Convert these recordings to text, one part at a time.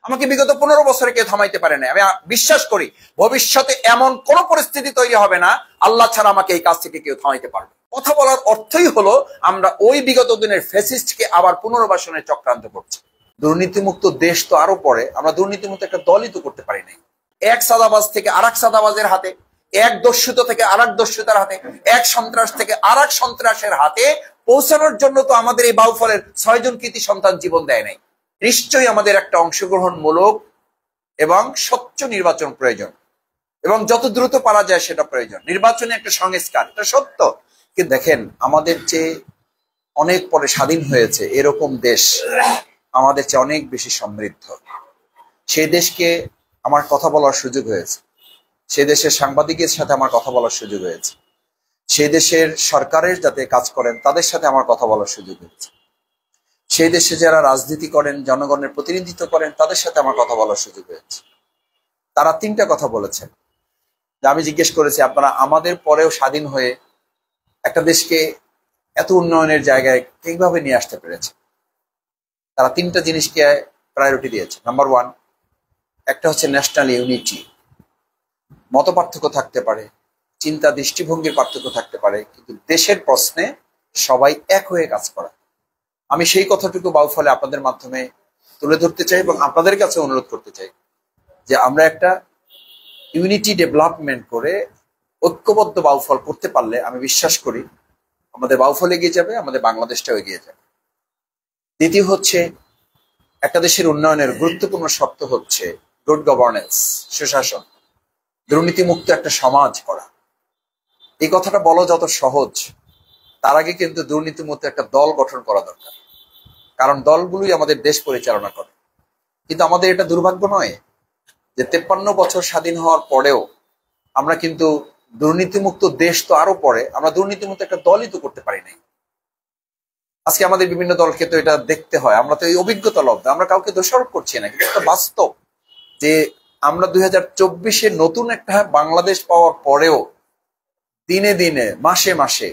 আমাকে বিগত 15 বছরে কেউ থামাইতে পারে না। আমি বিশ্বাস করি ভবিষ্যতে এমন কোন পরিস্থিতি তৈরি হবে না আল্লাহ ছাড়া আমাকে এই কাজ থেকে কেউ থামাইতে পারবে। কথা বলার অর্থই হলো আমরা ওই বিগত দিনের ফ্যাসিস্টকে আবার পুনর্বাসনের চক্রান্ত করছি। দুর্নীতিমুক্ত দেশ তো আরো পরে, আমরা দুর্নীতিমুক্ত একটা দলই তো করতে পারি নাই। এক সাদাবাজ থেকে আরেক সাদাবাজের হাতে, এক দস্যুতা থেকে আরেক দস্যুতার হাতে, এক সন্ত্রাস থেকে আরেক সন্ত্রাসের হাতে পৌঁছানোর জন্য তো আমাদের এই বাউফলের 6 জন কৃতি সন্তান জীবন দেয় নাই। নিশ্চয়ই আমাদের একটা অংশগ্রহণমূলক এবং স্বচ্ছ নির্বাচন প্রয়োজন, এবং যত দ্রুত পারা যায় সেটা প্রয়োজন। নির্বাচনে একটা সংস্কার, এটা সত্য। কিন্তু দেখেন, আমাদের চেয়ে অনেক পরে স্বাধীন হয়েছে এরকম দেশ আমাদের চেয়ে অনেক বেশি সমৃদ্ধ। সেই দেশকে আমার কথা বলার সুযোগ হয়েছে, সেই দেশের সাংবাদিকের সাথে আমার কথা বলার সুযোগ হয়েছে, সেই দেশের সরকারের যাতে কাজ করেন তাদের সাথে আমার কথা বলার সুযোগ হয়েছে, সেই দেশে যারা রাজনীতি করেন, জনগণের প্রতিনিধিত্ব করেন তাদের সাথে আমার কথা বলার সুযোগ হয়েছে। তারা 3টা কথা বলেছেন। আমি জিজ্ঞেস করেছি, আপনারা আমাদের পরেও স্বাধীন হয়ে একটা দেশকে এত উন্নয়নের জায়গায় কিভাবে নিয়ে আসতে পেরেছে? তারা 3টা জিনিসকে প্রায়োরিটি দিয়েছে। নাম্বার 1, একটা হচ্ছে ন্যাশনাল ইউনিটি। মত পার্থক্য থাকতে পারে, চিন্তা দৃষ্টিভঙ্গির পার্থক্য থাকতে পারে, কিন্তু দেশের প্রশ্নে সবাই এক হয়ে কাজ করা। আমি সেই কথাটুকু বাউফলে আপনাদের মাধ্যমে তুলে ধরতে চাই এবং আপনাদের কাছে অনুরোধ করতে চাই যে আমরা একটা ইউনিটি ডেভেলপমেন্ট করে ঐক্যবদ্ধ বাউফল করতে পারলে আমি বিশ্বাস করি আমাদের বাউফল এগিয়ে যাবে, আমাদের বাংলাদেশটাও এগিয়ে যাবে। দ্বিতীয় হচ্ছে, একটা দেশের উন্নয়নের গুরুত্বপূর্ণ শর্ত হচ্ছে গুড গভর্নেন্স, সুশাসন, দুর্নীতিমুক্ত একটা সমাজ করা। এই কথাটা বলা যত সহজ, তার আগে কিন্তু দুর্নীতিমুক্ত একটা দল গঠন করা দরকার, কারণ দলগুলোই আমাদের দেশ পরিচালনা করে। কিন্তু আমাদের এটা দুর্ভাগ্য নয় যে 53 বছর স্বাধীন হওয়ার পরেও আমরা কিন্তু দুর্নীতিমুক্ত দেশ তো আরো পরে, আমরা দুর্নীতিমুক্ত একটা দলই তো করতে পারি নাই। আজকে আমাদের বিভিন্ন দলকে তো এটা দেখতে হয়, আমরা তো এই অভিজ্ঞতা লব্ধ, আমরা কাউকে দোষারোপ করছি না, কিন্তু এটা বাস্তব যে আমরা 2024-এ নতুন একটা বাংলাদেশ পাওয়ার পরেও দিনে দিনে, মাসে মাসে,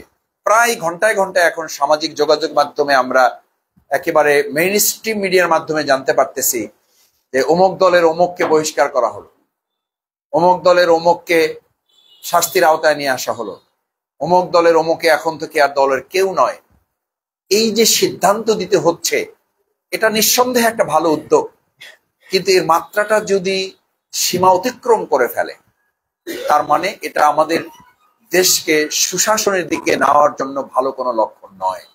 প্রায় ঘন্টায় ঘন্টায় এখন সামাজিক যোগাযোগ মাধ্যমে আমরা একেবারে মেইন স্ট্রিম মিডিয়ার মাধ্যমে জানতে পারতেছি যে অমুক দলের অমুককে বহিষ্কার করা হলো, অমুক দলের অমুককে শাস্তির আওতায় নিয়ে আসা হলো, অমুক দলের অমুকে এখন থেকে আর দলের কেউ নয়। এই যে সিদ্ধান্ত দিতে হচ্ছে, এটা নিঃসন্দেহে একটা ভালো উদ্যোগ, কিন্তু এর মাত্রাটা যদি সীমা অতিক্রম করে ফেলে তার মানে এটা আমাদের দেশকে সুশাসনের দিকে নেওয়ার জন্য ভালো কোনো লক্ষণ নয়।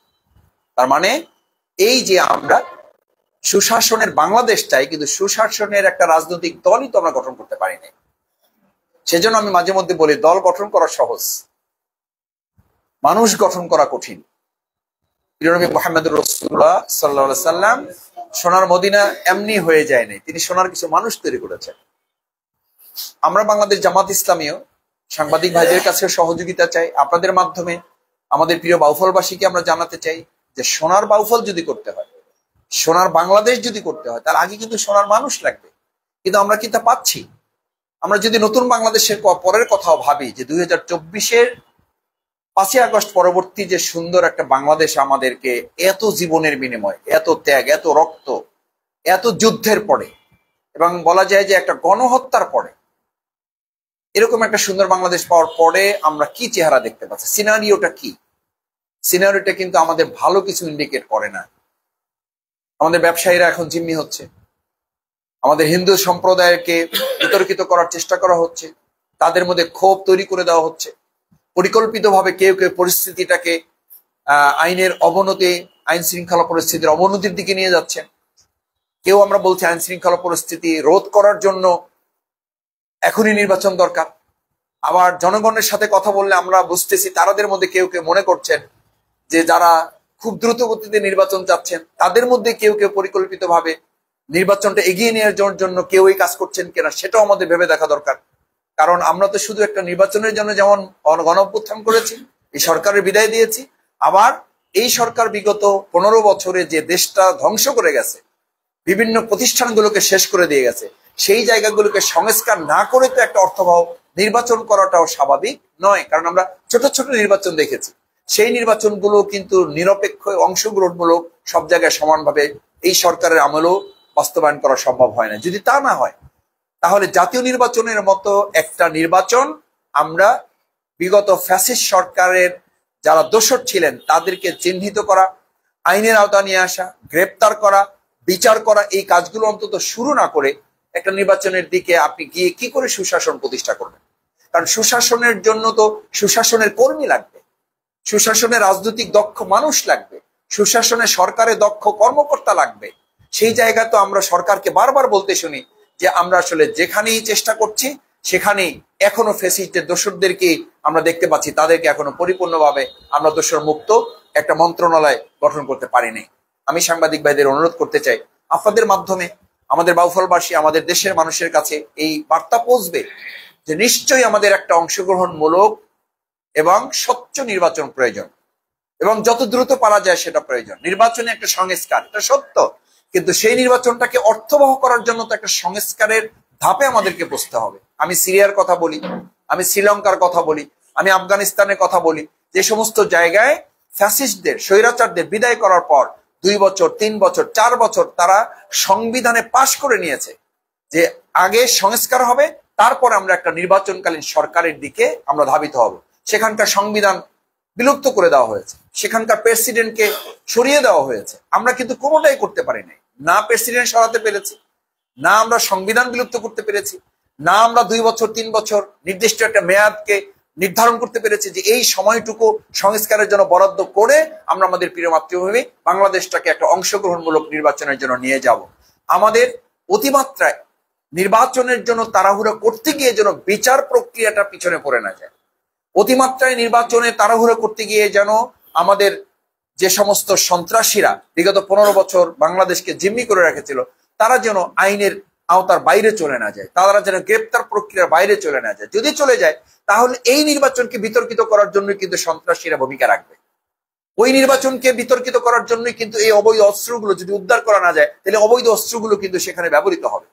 তার মানে এই যে আমরা সুশাসনের বাংলাদেশ চাই, কিন্তু সুশাসনের একটা রাজনৈতিক দলই তো আমরা গঠন করতে পারি না। সেজন্য আমি মাঝে মধ্যে বলি, দল গঠন করা সহজ, মানুষ গঠন করা কঠিন। প্রিয় নবী মুহাম্মদুর রাসূলুল্লাহ সাল্লাল্লাহু আলাইহি সাল্লাম সোনার মদিনা এমনি হয়ে যায় নাই, তিনি সোনার কিছু মানুষ তৈরি করেছেন। আমরা বাংলাদেশ জামাত ইসলামীও সাংবাদিক ভাইদের কাছে সহযোগিতা চাই, আপনাদের মাধ্যমে আমাদের প্রিয় বাউফলবাসীকে আমরা জানাতে চাই যে সোনার বাউফল যদি করতে হয়, সোনার বাংলাদেশ যদি করতে হয়, তার আগে কিন্তু সোনার মানুষ লাগবে। কিন্তু আমরা কি তা পাচ্ছি? আমরা যদি নতুন বাংলাদেশের পরের কথাও ভাবি যে 2024-এর 5ই আগস্ট পরবর্তী যে সুন্দর একটা বাংলাদেশ আমাদেরকে এত জীবনের বিনিময়, এত ত্যাগ, এত রক্ত, এত যুদ্ধের পরে, এবং বলা যায় যে একটা গণহত্যার পরে এরকম একটা সুন্দর বাংলাদেশ পাওয়ার পরে আমরা কি চেহারা দেখতে পাচ্ছি, সিনারিওটা কি? সিনারিওটা কিন্তু আমাদের ভালো কিছু ইন্ডিকেট করে না। আমাদের ব্যবসায়ীরা এখন জিম্মি হচ্ছে, আমাদের হিন্দু সম্প্রদায়কে বিতর্কিত করার চেষ্টা করা হচ্ছে, তাদের মধ্যে ক্ষোভ তৈরি করে দেওয়া হচ্ছে, পরিকল্পিতভাবে কেউ কেউ পরিস্থিতিটাকে আইনের অবনতি, আইন শৃঙ্খলা পরিস্থিতির অবনতির দিকে নিয়ে যাচ্ছেন। কেউ আমরা বলছি আইন শৃঙ্খলা পরিস্থিতি রোধ করার জন্য এখনই নির্বাচন দরকার। আবার জনগণের সাথে কথা বললে আমরা বুঝতেছি তাদের মধ্যে কেউ কেউ মনে করছেন যে যারা খুব দ্রুত গতিতে নির্বাচন চাচ্ছেন তাদের মধ্যে কেউ কেউ পরিকল্পিতভাবে নির্বাচনটা এগিয়ে নেওয়ার জন্য কেউ এই কাজ করছেন কিনা সেটাও আমাদের ভেবে দেখা দরকার। কারণ আমরা তো শুধু একটা নির্বাচনের জন্য যেমন গণ অভ্যুত্থান করেছি, এই সরকারের বিদায় দিয়েছি, আবার এই সরকার বিগত 15 বছরে যে দেশটা ধ্বংস করে গেছে, বিভিন্ন প্রতিষ্ঠানগুলোকে শেষ করে দিয়ে গেছে, সেই জায়গাগুলোকে সংস্কার না করে তো একটা অর্থবহ নির্বাচন করাটাও স্বাভাবিক নয়। কারণ আমরা ছোট ছোট নির্বাচন দেখেছি, সেই নির্বাচনগুলো কিন্তু নিরপেক্ষ, অংশগ্রহণমূলক, সব জায়গায় সমানভাবে এই সরকারের আমলেও বাস্তবায়ন করা সম্ভব হয় না। যদি তা না হয় তাহলে জাতীয় নির্বাচনের মতো একটা নির্বাচন আমরা বিগত ফ্যাসিস্ট সরকারের যারা দোষর ছিলেন তাদেরকে চিহ্নিত করা, আইনের আওতা নিয়ে আসা, গ্রেপ্তার করা, বিচার করা, এই কাজগুলো অন্তত শুরু না করে একটা নির্বাচনের দিকে আপনি গিয়ে কি করে সুশাসন প্রতিষ্ঠা করবেন? কারণ সুশাসনের জন্য তো সুশাসনের কর্মী লাগবে, সুশাসনের রাজনৈতিক দক্ষ মানুষ লাগবে, সুশাসনে সরকারে দক্ষ কর্মকর্তা লাগবে। সেই জায়গা তো আমরা সরকারকে বারবার বলতে শুনি যে আমরা আসলে যেখানেই চেষ্টা করছি সেখানেই এখনো ফ্যাসিস্টের দোসরদেরকে আমরা দেখতে পাচ্ছি, তাদেরকে এখনো পরিপূর্ণভাবে আমরা দোসর মুক্ত একটা মন্ত্রণালয় গঠন করতে পারিনি। আমি সাংবাদিক ভাইদের অনুরোধ করতে চাই, আপনাদের মাধ্যমে আমাদের বাউফলবাসী, আমাদের দেশের মানুষের কাছে এই বার্তা পৌঁছবে যে নিশ্চয়ই আমাদের একটা অংশগ্রহণমূলক এবং স্বচ্ছ নির্বাচন প্রয়োজন, এবং যত দ্রুত পারা যায় সেটা প্রয়োজন। নির্বাচনে একটা সংস্কার, এটা সত্য, কিন্তু সেই নির্বাচনটাকে অর্থবহ করার জন্য তো একটা সংস্কারের ধাপে আমাদেরকে বসতে হবে। আমি সিরিয়ার কথা বলি, আমি শ্রীলঙ্কার কথা বলি, আমি আফগানিস্তানের কথা বলি, যে সমস্ত জায়গায় ফ্যাসিস্টদের, স্বৈরাচারদের বিদায় করার পর 2 বছর, 3 বছর, 4 বছর তারা সংবিধানে পাশ করে নিয়েছে যে আগে সংস্কার হবে, তারপর আমরা একটা নির্বাচনকালীন সরকারের দিকে আমরা ধাবিত হব। সেখানকার সংবিধান বিলুপ্ত করে দেওয়া হয়েছে, সেখানকার প্রেসিডেন্টকে সরিয়ে দেওয়া হয়েছে। আমরা কিন্তু কোনোটাই করতে পারি নাই, না প্রেসিডেন্ট সরাতে পেরেছি, না আমরা সংবিধান বিলুপ্ত করতে পেরেছি, না আমরা 2 বছর 3 বছর নির্দিষ্ট একটা মেয়াদকে নির্ধারণ করতে পেরেছি যে এই সময়টুকু সংস্কারের জন্য বরাদ্দ করে আমরা আমাদের প্রিয় মাতৃভূমি বাংলাদেশটাকে একটা অংশগ্রহণমূলক নির্বাচনের জন্য নিয়ে যাব। আমাদের অতিমাত্রায় নির্বাচনের জন্য তাড়াহুড়ো করতে গিয়ে যেন বিচার প্রক্রিয়াটা পিছনে পড়ে না যায়, অতিমাত্রায় নির্বাচনে তাড়াহুড়ো করতে গিয়ে যেন আমাদের যে সমস্ত সন্ত্রাসীরা বিগত 15 বছর বাংলাদেশকে জিম্মি করে রেখেছিল তারা যেন আইনের আওতার বাইরে চলে না যায়, তারা যেন গ্রেপ্তার প্রক্রিয়ার বাইরে চলে না যায়। যদি চলে যায় তাহলে এই নির্বাচনকে বিতর্কিত করার জন্য কিন্তু সন্ত্রাসীরা ভূমিকা রাখবে, ওই নির্বাচনকে বিতর্কিত করার জন্যই কিন্তু এই অবৈধ অস্ত্রগুলো যদি উদ্ধার করা না যায় তাহলে অবৈধ অস্ত্রগুলো কিন্তু সেখানে ব্যবহৃত হবে।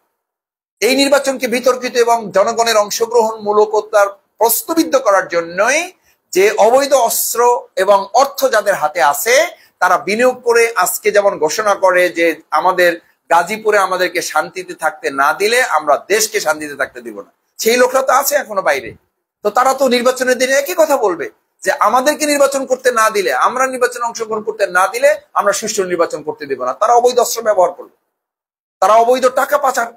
এই নির্বাচনকে বিতর্কিত এবং জনগণের অংশগ্রহণমূলকতার প্রশ্নবিদ্ধ করার জন্যই যে অবৈধ অস্ত্র এবং অর্থ যাদের হাতে আছে তারা বিনিয়োগ করে আজকে যেমন ঘোষণা করে যে আমাদের গাজীপুরে আমাদেরকে শান্তিতে থাকতে না দিলে আমরা দেশকে শান্তিতে থাকতে দিব না, সেই লোকরা তো আছে এখনো বাইরে। তো তারা তো নির্বাচনের দিনে একই কথা বলবে যে আমাদেরকে নির্বাচন করতে না দিলে, আমরা নির্বাচনে অংশগ্রহণ করতে না দিলে আমরা সুষ্ঠু নির্বাচন করতে দিব না। তারা অবৈধ অস্ত্র ব্যবহার করবে, তারা অবৈধ টাকা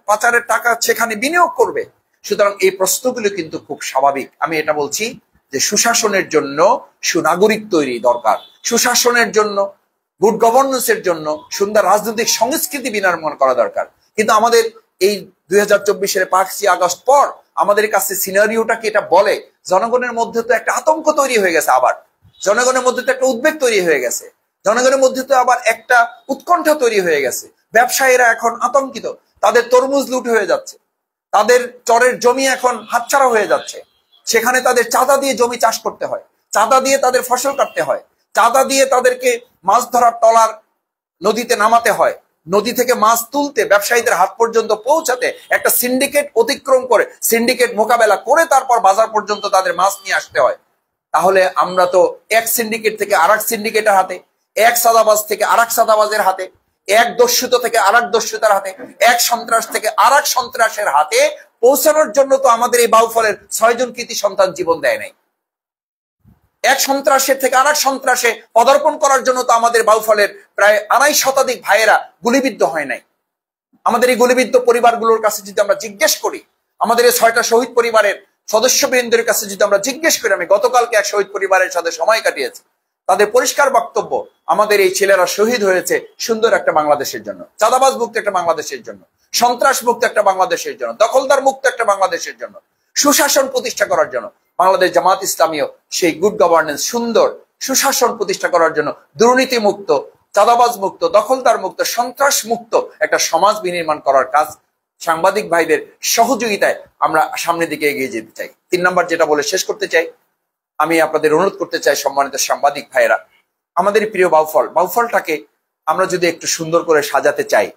পাচারের টাকা সেখানে বিনিয়োগ করবে। সুতরাং এই প্রশ্নগুলো কিন্তু খুব স্বাভাবিক। আমি এটা বলছি যে সুশাসনের জন্য সুনাগরিক তৈরি দরকার, সুশাসনের জন্য, গুড গভর্নেন্সের জন্য সুন্দর রাজনৈতিক সংস্কৃতি বিনির্মাণ করা দরকার। কিন্তু আমাদের এই 2024 5ই আগস্ট পর আমাদের কাছে সিনারিওটা কি এটা বলে? জনগণের মধ্যে তো একটা আতঙ্ক তৈরি হয়ে গেছে, আবার জনগণের মধ্যে তো একটা উদ্বেগ তৈরি হয়ে গেছে, জনগণের মধ্যে তো আবার একটা উৎকণ্ঠা তৈরি হয়ে গেছে। ব্যবসায়ীরা এখন আতঙ্কিত, তাদের তরমুজ লুট হয়ে যাচ্ছে, তাদের চরের জমি এখন হাতছাড়া হয়ে যাচ্ছে, সেখানে তাদের চাঁদা দিয়ে জমি চাষ করতে হয়, চাঁদা দিয়ে তাদের ফসল কাটতে হয়, চাঁদা দিয়ে তাদেরকে মাছ ধরার ট্রলার নদীতে নামাতে হয়, নদী থেকে মাছ তুলতে ব্যবসায়ীদের হাত পর্যন্ত পৌঁছাতে একটা সিন্ডিকেট অতিক্রম করে, সিন্ডিকেট মোকাবেলা করে তারপর বাজার পর্যন্ত তাদের মাছ নিয়ে আসতে হয়। তাহলে আমরা তো এক সিন্ডিকেট থেকে আরেক সিন্ডিকেটের হাতে, এক সাদাবাজ থেকে আরেক সাদাবাজের হাতে, এক দস্যুতা থেকে আরেক দস্যুতার হাতে, এক সন্ত্রাস থেকে আরেক সন্ত্রাসের হাতে পৌঁছানোর জন্য তো আমাদের এই বাউফলের 6 জন কৃতি সন্তান জীবন দেয় নাই। এক সন্ত্রাসের থেকে আরেক সন্ত্রাসে পদার্পণ করার জন্য তো আমাদের বাউফলের প্রায় 2.5 শতাধিক ভাইয়েরা গুলিবিদ্ধ হয় নাই। আমাদের এই গুলিবিদ্ধ পরিবারগুলোর কাছে যদি আমরা জিজ্ঞেস করি, আমাদের এই 6টা শহীদ পরিবারের সদস্যবৃন্দের কাছে যদি আমরা জিজ্ঞেস করি, আমি গতকালকে এক শহীদ পরিবারের সাথে সময় কাটিয়েছি, তাদের পরিষ্কার বক্তব্য আমাদের এই ছেলেরা শহীদ হয়েছে সুন্দর একটা বাংলাদেশের জন্য, চাঁদাবাজ মুক্ত একটা বাংলাদেশের জন্য, সন্ত্রাস মুক্ত একটা বাংলাদেশের জন্য, দখলদার মুক্ত একটা বাংলাদেশের জন্য, সুশাসন প্রতিষ্ঠা করার জন্য। বাংলাদেশ জামাত ইসলামীও সেই গুড গভর্নেন্স, সুন্দর সুশাসন প্রতিষ্ঠা করার জন্য দুর্নীতি মুক্ত, চাঁদাবাজ মুক্ত, দখলদার মুক্ত, সন্ত্রাস মুক্ত একটা সমাজ বিনির্মাণ করার কাজ সাংবাদিক ভাইদের সহযোগিতায় আমরা সামনের দিকে এগিয়ে যেতে চাই। 3 নম্বর যেটা বলে শেষ করতে চাই, আমি আপনাদের অনুরোধ করতে চাই সম্মানিত সাংবাদিক ভাইয়েরা, আমাদের প্রিয় বাউফলটাকে আমরা যদি একটু সুন্দর করে সাজাতে চাই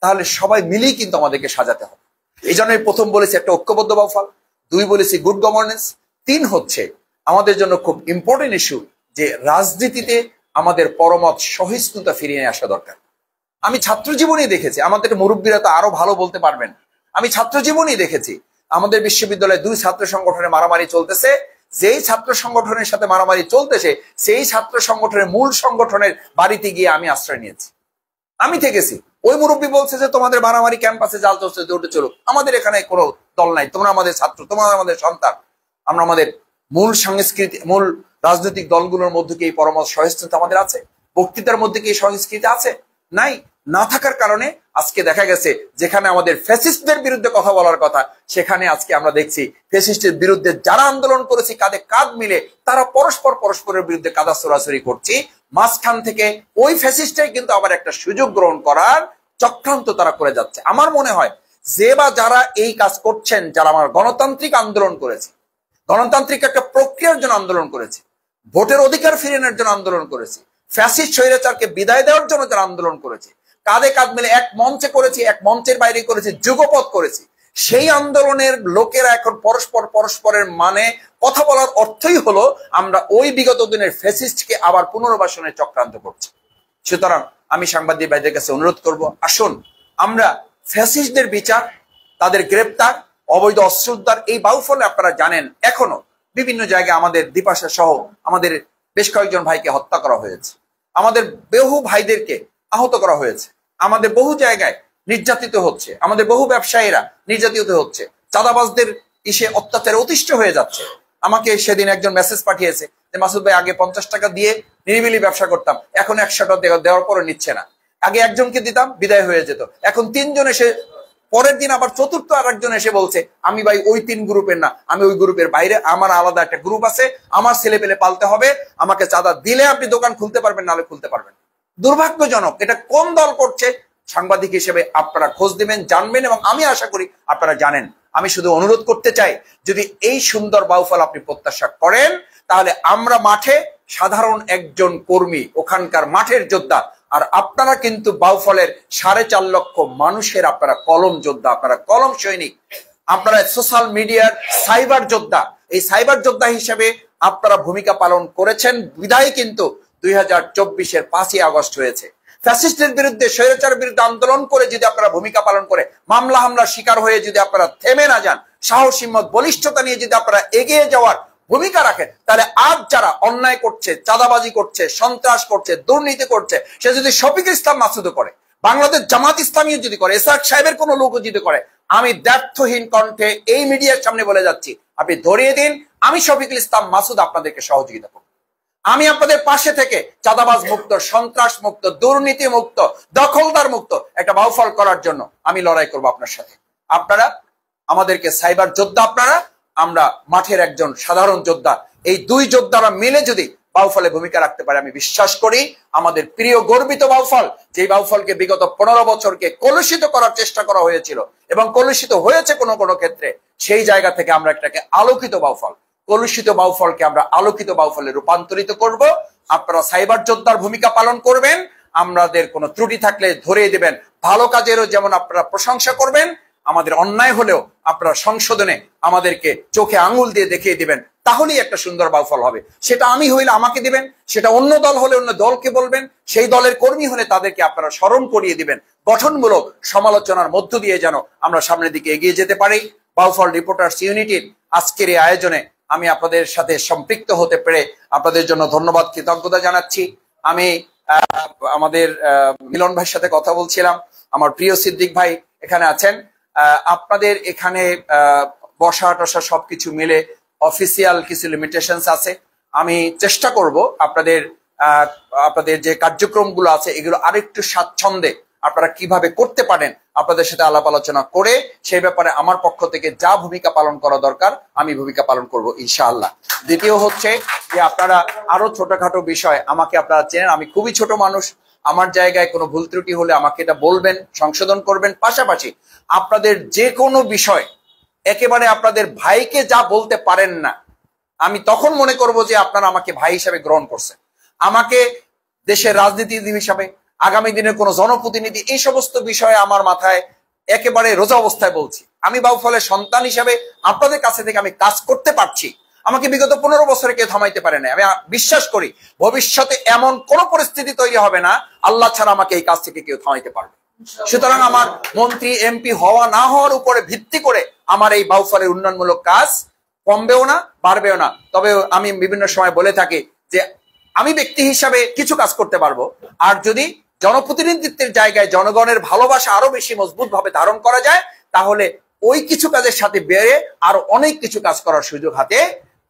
তাহলে সবাই মিলেই কিন্তু আমাদেরকে সাজাতে হবে। এই জন্য প্রথম বলেছি একটা ঐক্যবদ্ধ বাউফল, 2 বলেছি গুড গভর্নেন্স, 3 হচ্ছে আমাদের জন্য খুব ইম্পর্টেন্ট ইস্যু যে রাজনীতিতে আমাদের পরমত সহিষ্ণুতা ফিরিয়ে আসা দরকার। আমি ছাত্র জীবনেই দেখেছি, আমাদের মুরব্বীরা তো আরো ভালো বলতে পারবেন, আমি ছাত্র জীবনেই দেখেছি আমাদের বিশ্ববিদ্যালয়ে 2 ছাত্র সংগঠনে মারামারি চলতেছে। যেই ছাত্র সংগঠনের সাথে মারামারি চলতেছে সেই ছাত্র সংগঠনের মূল সংগঠনের বাড়িতে গিয়ে আমি আশ্রয় নিয়েছি, আমি থেকেছি। ওই মুরব্বী বলছে যে তোমাদের মারামারি ক্যাম্পাসে জাল চলছে, ওটা চলুক, আমাদের এখানে কোনো দল নাই, তোমরা আমাদের ছাত্র, তোমরা আমাদের সন্তান। আমরা আমাদের মূল সংস্কৃতি, মূল রাজনৈতিক দলগুলোর মধ্যে কি এই পরমার্শ সহিষ্ণুতা আমাদের আছে? বক্তৃতার মধ্যে কি এই সংস্কৃতি আছে? নাই। না থাকার কারণে আজকে দেখা গেছে যেখানে আমাদের ফ্যাসিস্টদের বিরুদ্ধে কথা বলার কথা, সেখানে আজকে আমরা দেখছি ফ্যাসিস্টের বিরুদ্ধে যারা আন্দোলন করেছি কাঁধে কাঁধ মিলে তারা পরস্পরের বিরুদ্ধে কাদা ছোড়াছুড়ি করছি। মাঝখান থেকে ওই ফ্যাসিস্টটাই কিন্তু আবার একটা সুযোগ গ্রহণ করার চক্রান্ত তারা করে যাচ্ছে। আমার মনে হয় যে বা যারা এই কাজ করছেন, যারা আমার গণতান্ত্রিক আন্দোলন করেছে, গণতান্ত্রিক একটা প্রক্রিয়ার জন্য আন্দোলন করেছে, ভোটের অধিকার ফিরিয়ে নেওয়ার জন্য আন্দোলন করেছে, ফ্যাসিস্ট স্বৈরাচারকে বিদায় দেওয়ার জন্য যারা আন্দোলন করেছে, কাঁধে কাঁধ মিলে এক মঞ্চে করেছি, এক মঞ্চের বাইরে করেছি, যুগপৎ করেছি, সেই আন্দোলনের লোকেরা এখন পরস্পরের মানে কথা বলার অর্থই হলো আমরা ওই বিগত দিনের ফ্যাসিস্টকে আবার পুনর্বাসনের চক্রান্ত করছি। সুতরাং আমি সাংবাদিক ভাইদের কাছে অনুরোধ করব, আসুন আমরা ফ্যাসিস্টদের বিচার, তাদের গ্রেপ্তার, অবৈধ অস্ত্র উদ্ধার, এই বাউফলে আপনারা জানেন এখনো বিভিন্ন জায়গায় আমাদের দ্বিপাশা সহ আমাদের বেশ কয়েকজন ভাইকে হত্যা করা হয়েছে, আমাদের বহু ভাইদেরকে আহত করা হয়েছে, আমাদের বহু জায়গায় নির্যাতিত হচ্ছে, আমাদের বহু ব্যবসায়ীরা নির্যাতিত হচ্ছে, চাঁদাবাজদের ইসে অত্যাচারে অতিষ্ঠ হয়ে যাচ্ছে। আমাকে সেদিন একজন মেসেজ পাঠিয়েছে যে মাসুদ ভাই, আগে 50 টাকা দিয়ে নিরিবিলি ব্যবসা করতাম, এখন 100 টাকা দেওয়ার পরও নিচ্ছে না। আগে একজনকে দিতাম, বিদায় হয়ে যেত, এখন 3 জন এসে, পরের দিন আবার চতুর্থ আরেকজন এসে বলছে আমি ভাই ওই 3 গ্রুপের না, আমি ওই গ্রুপের বাইরে, আমার আলাদা একটা গ্রুপ আছে, আমার ছেলে পেলে পালতে হবে, আমাকে চাঁদা দিলে আপনি দোকান খুলতে পারবেন, নাহলে খুলতে পারবেন। দুর্ভাগ্যজনক। এটা কোন দল করছে? সাংবাদিক হিসেবে আপনারা খোঁজ দিবেন, জানবেন, এবং আমি আশা করি আপনারা জানেন। আমি শুধু অনুরোধ করতে চাই, যদি এই সুন্দর বাউফল আপনি প্রত্যাশা করেন, তাহলে আমরা মাঠে সাধারণ একজন কর্মী, ওখানকার মাঠের যোদ্ধা, আর আপনারা কিন্তু বাউফলের 4.5 লক্ষ মানুষের আপনারা কলম যোদ্ধা, আপনারা কলম সৈনিক, আপনারা সোশ্যাল মিডিয়ার সাইবার যোদ্ধা। এই সাইবার যোদ্ধা হিসেবে আপনারা ভূমিকা পালন করেছেন বিধায় কিন্তু 2024-এর 5ই আগস্ট হয়েছে। ফ্যাসিস্টের বিরুদ্ধে, স্বৈরাচারের বিরুদ্ধে আন্দোলন করে যদি আপনারা ভূমিকা পালন করে মামলা হামলার শিকার হয়ে যদি আপনারা থেমে না যান, সাহস, হিম্মত, বলিষ্ঠতা নিয়ে যদি আপনারা এগিয়ে যাওয়ার ভূমিকা রাখেন, তাহলে আজ যারা অন্যায় করছে, চাঁদাবাজি করছে, সন্ত্রাস করছে, দুর্নীতি করছে, সে যদি শফিকুল ইসলাম মাসুদও করে, বাংলাদেশ জামাত ইসলামীও যদি করে, এসআর সাহেবের কোনো লোকও যদি করে, আমি দ্ব্যর্থহীন কণ্ঠে এই মিডিয়ার সামনে বলে যাচ্ছি, আপনি ধরিয়ে দিন, আমি শফিকুল ইসলাম মাসুদ আপনাদেরকে সহযোগিতা করব। আমি আপনাদের পাশে থেকে চাঁদাবাজ মুক্ত, সন্ত্রাস মুক্ত, দুর্নীতি মুক্ত, দখলদার মুক্ত একটা বাউফল করার জন্য আমি লড়াই করব আপনার সাথে। আপনারা আমাদেরকে সাইবার যোদ্ধা, আপনারা, আমরা মাঠের একজন সাধারণ যোদ্ধা, এই 2 যোদ্ধারা মিলে যদি বাউফলে ভূমিকা রাখতে পারে, আমি বিশ্বাস করি আমাদের প্রিয় গর্বিত বাউফল, যে বাউফলকে বিগত 15 বছরকে কলুষিত করার চেষ্টা করা হয়েছিল এবং কলুষিত হয়েছে কোনো কোনো ক্ষেত্রে, সেই জায়গা থেকে আমরা একটাকে আলোকিত বাউফল, কলুষিত বাউফলকে আমরা আলোকিত বাউফলে রূপান্তরিত করব। আপনারা সাইবার যোদ্ধার ভূমিকা পালন করবেন, আমাদের কোনো ত্রুটি থাকলে ধরিয়ে দিবেন, ভালো কাজেরও যেমন আপনারা প্রশংসা করবেন, আমাদের অন্যায় হলেও আপনারা সংশোধনে আমাদেরকে চোখে আঙুল দিয়ে দেখিয়ে দিবেন, তাহলেই একটা সুন্দর বাউফল হবে। সেটা আমি হইলে আমাকে দিবেন, সেটা অন্য দল হলে অন্য দলকে বলবেন, সেই দলের কর্মী হলে তাদেরকে আপনারা স্মরণ করিয়ে দিবেন। গঠনমূলক সমালোচনার মধ্য দিয়ে যেন আমরা সামনের দিকে এগিয়ে যেতে পারি। বাউফল রিপোর্টার্স ইউনিটির আজকের এই আয়োজনে আমি আপনাদের সাথে সম্পৃক্ত হতে পেরে আপনাদের জন্য ধন্যবাদ, কৃতজ্ঞতা জানাচ্ছি। আমি আমাদের মিলন ভাইয়ের সাথে কথা বলছিলাম, আমার প্রিয় সিদ্দিক ভাই এখানে আছেন। আপনাদের এখানে বসা টসা সবকিছু মিলে অফিসিয়াল কিছু লিমিটেশনস আছে। আমি চেষ্টা করব আপনাদের যে কার্যক্রমগুলো আছে এগুলো আরেকটু স্বাচ্ছন্দ্যে আপনারা কিভাবে করতে পারেন আপনাদের সাথে আলাপ আলোচনা করে সেই ব্যাপারে আমার পক্ষ থেকে যা ভূমিকা পালন করা দরকার আমি ভূমিকা পালন করব ইনশাআল্লাহ। দ্বিতীয় হচ্ছে যে আপনারা আরো ছোটখাটো বিষয়, আমাকে আপনারা চেনেন, আমি খুবই ছোট মানুষ, আমার জায়গায় কোনো ভুল ত্রুটি হলে আমাকে এটা বলবেন, সংশোধন করবেন। পাশাপাশি আপনাদের যে কোনো বিষয় একেবারে আপনাদের ভাইকে যা বলতে পারেন না, আমি তখন মনে করব যে আপনারা আমাকে ভাই হিসাবে গ্রহণ করছেন। আমাকে দেশের রাজনীতিবিদ হিসাবে, আগামী দিনের কোন জনপ্রতিনিধি, এই সমস্ত বিষয়ে আমার মাথায় একেবারে রোজা অবস্থায় বলছি। আমি বাউফলের সন্তান হিসাবে আপনাদের কাছে থেকে আমি কাজ করতে পারছি। আমাকে বিগত 15 বছরে কেউ থামাইতে পারে না। আমি বিশ্বাস করি ভবিষ্যতে এমন কোন পরিস্থিতি তৈরি হবে না আল্লাহ ছাড়া আমাকে এই কাজ থেকে কেউ থামাইতে পারবে। সুতরাং আমার মন্ত্রী এমপি হওয়া না হওয়ার উপরে ভিত্তি করে আমার এই বাউফলের উন্নয়নমূলক কাজ কমবেও না, বাড়বেও না। তবে আমি বিভিন্ন সময় বলে থাকি যে আমি ব্যক্তি হিসাবে কিছু কাজ করতে পারবো, আর যদি জনপ্রতিনিধিত্বের জায়গায় জনগণের ভালোবাসা আরো বেশি মজবুত ভাবে ধারণ করা যায়, তাহলে ওই কিছু কাজের সাথে বেড়ে আরো অনেক কিছু কাজ করার সুযোগ হাতে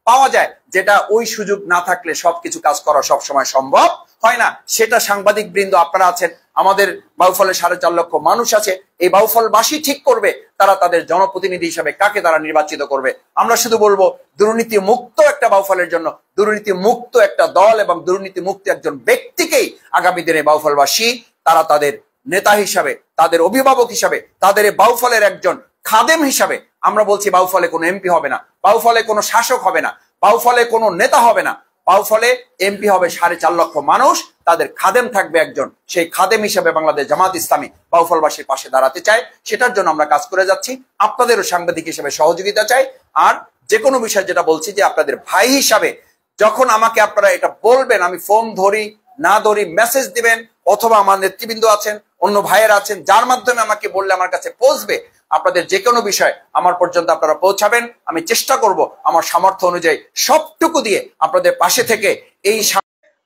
পাওয়া যায়, যেটা ওই সুযোগ না থাকলে সবকিছু কাজ করা সবসময় সম্ভব হয় না। সেটা সাংবাদিক বৃন্দ আপনারা আছেন, আমাদের বাউফলের 4.5 লক্ষ মানুষ আছে, এই বাউফলবাসী ঠিক করবে তারা তাদের জনপ্রতিনিধি হিসাবে কাকে তারা নির্বাচিত করবে। আমরা শুধু বলবো দুর্নীতি মুক্ত একটা বাউফলের জন্য দুর্নীতি মুক্ত একটা দল এবং দুর্নীতি মুক্ত একজন ব্যক্তিকেই আগামী দিনে বাউফলবাসী তারা তাদের নেতা হিসাবে, তাদের অভিভাবক হিসাবে, তাদের বাউফলের একজন খাদেম হিসাবে। আমরা বলছি বাউফলে কোনো এমপি হবে না, বাউফলে কোনো শাসক হবে না, বাউফলে কোনো নেতা হবে না, বাউফলে এমপি হবে 4.5 লক্ষ মানুষ, তাদের খাদেম থাকবে একজন। সেই খাদেম হিসেবে বাংলাদেশ জামাত ইসলামী বাউফলবাসীর পাশে দাঁড়াতে চায়, সেটার জন্য আমরা কাজ করে যাচ্ছি। আপনাদেরও সাংবাদিক হিসেবে সহযোগিতা চাই। আর যে কোনো বিষয় যেটা বলছি যে আপনাদের ভাই হিসাবে যখন আমাকে আপনারা এটা বলবেন, আমি ফোন ধরি না ধরি, মেসেজ দিবেন, অথবা আমার নেতৃবৃন্দ আছেন, অন্য ভাইয়েরা আছেন, যার মাধ্যমে আমাকে বললে আমার কাছে পৌঁছবে। আপনাদের যে কোনো বিষয় আমার পর্যন্ত আপনারা পৌঁছাবেন, আমি চেষ্টা করব আমার সামর্থ্য অনুযায়ী সবটুকু দিয়ে আপনাদের পাশে থেকে এই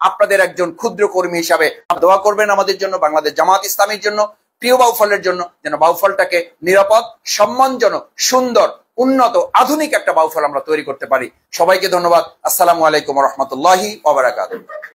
আপনাদের একজন ক্ষুদ্র কর্মী হিসাবে দোয়া করবেন আমাদের জন্য, বাংলাদেশ জামাত ইসলামীর জন্য, প্রিয় বাউফলের জন্য, যেন বাউফলটাকে নিরাপদ, সম্মানজনক, সুন্দর, উন্নত, আধুনিক একটা বাউফল আমরা তৈরি করতে পারি। সবাইকে ধন্যবাদ। আসসালামু আলাইকুম ওয়া রাহমাতুল্লাহি ওয়া বারাকাতুহু।